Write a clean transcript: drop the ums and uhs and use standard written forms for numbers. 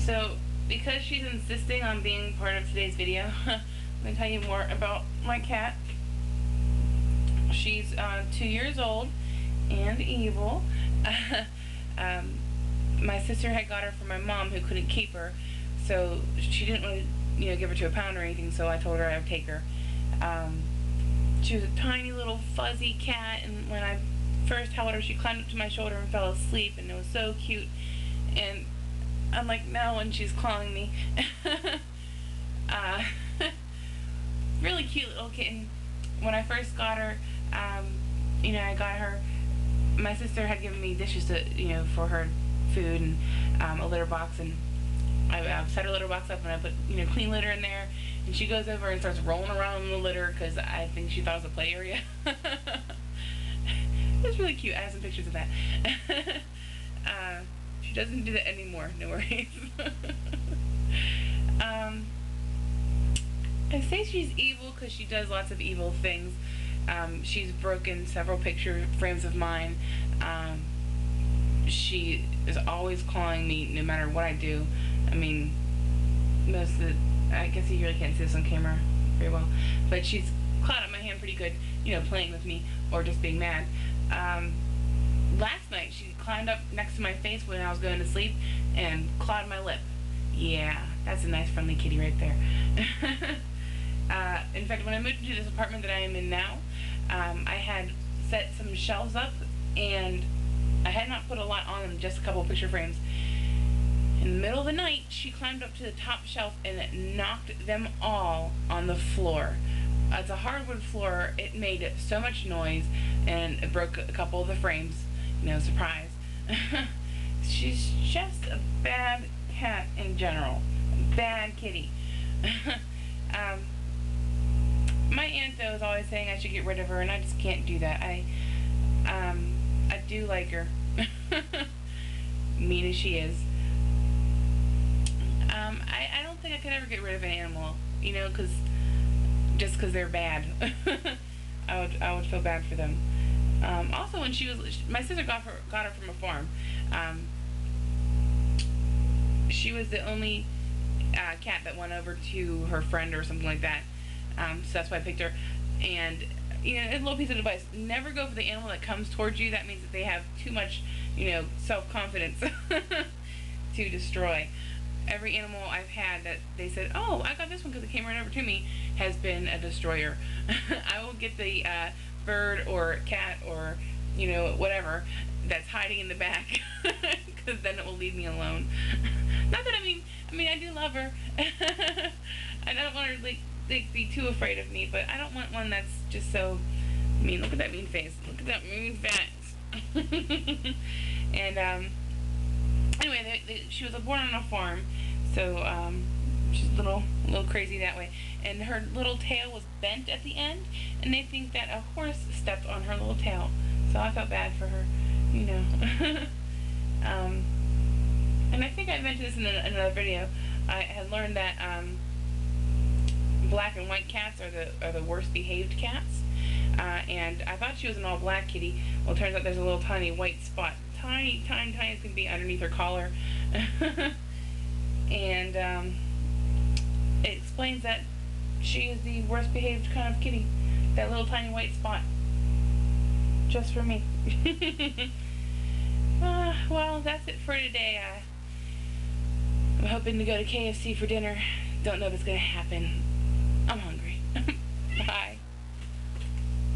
So, because she's insisting on being part of today's video, I'm going to tell you more about my cat. She's 2 years old and evil. My sister had got her from my mom, who couldn't keep her, so she didn't want to, give her to a pound or anything, so I told her I would take her. She was a tiny little fuzzy cat, and when I first held her, she climbed up to my shoulder and fell asleep, and it was so cute. And I'm like, no, and she's clawing me. Really cute little kitten. When I first got her, I got her, my sister had given me dishes to, for her food, and a litter box, and I set her litter box up, and I put, clean litter in there, and she goes over and starts rolling around in the litter, because I think she thought it was a play area. It's really cute. I have some pictures of that. She doesn't do that anymore, no worries. I say she's evil because she does lots of evil things. She's broken several picture frames of mine. She is always clawing me no matter what I do. I mean, I guess you really can't see this on camera very well, but she's clawed at my hand pretty good, playing with me or just being mad. Last night she climbed up next to my face when I was going to sleep and clawed my lip. Yeah, that's a nice friendly kitty right there. In fact, when I moved into this apartment that I am in now, I had set some shelves up, and I had not put a lot on them, just a couple of picture frames. In the middle of the night, she climbed up to the top shelf and knocked them all on the floor. It's a hardwood floor. It made so much noise, and it broke a couple of the frames. Surprise. She's just a bad cat in general. Bad kitty. My aunt, though, is always saying I should get rid of her, and I just can't do that. I do like her. Mean as she is. I don't think I could ever get rid of an animal, just because they're bad. I would feel bad for them. Also, when my sister got her from a farm. She was the only cat that went over to her friend or something like that. So that's why I picked her. And a little piece of advice: never go for the animal that comes towards you. That means that they have too much, self-confidence to destroy. Every animal I've had that they said, oh, I got this one because it came right over to me, has been a destroyer. I will get the bird or cat or, whatever that's hiding in the back, because then it will leave me alone. Not that I do love her. I don't want her to be too afraid of me, but I don't want one that's just so mean. Look at that mean face. Look at that mean face. And anyway, she was born on a farm, so she's a little crazy that way. And her little tail was bent at the end, and they think that a horse stepped on her little tail. So I felt bad for her, and I think I mentioned this in another video. I had learned that black and white cats are the worst behaved cats. And I thought she was an all black kitty. Well, it turns out there's a little tiny white spot. Tiny as can be underneath her collar. And it explains that she is the worst behaved kind of kitty. That little tiny white spot. Just for me. Well, that's it for today. I'm hoping to go to KFC for dinner. Don't know if it's going to happen.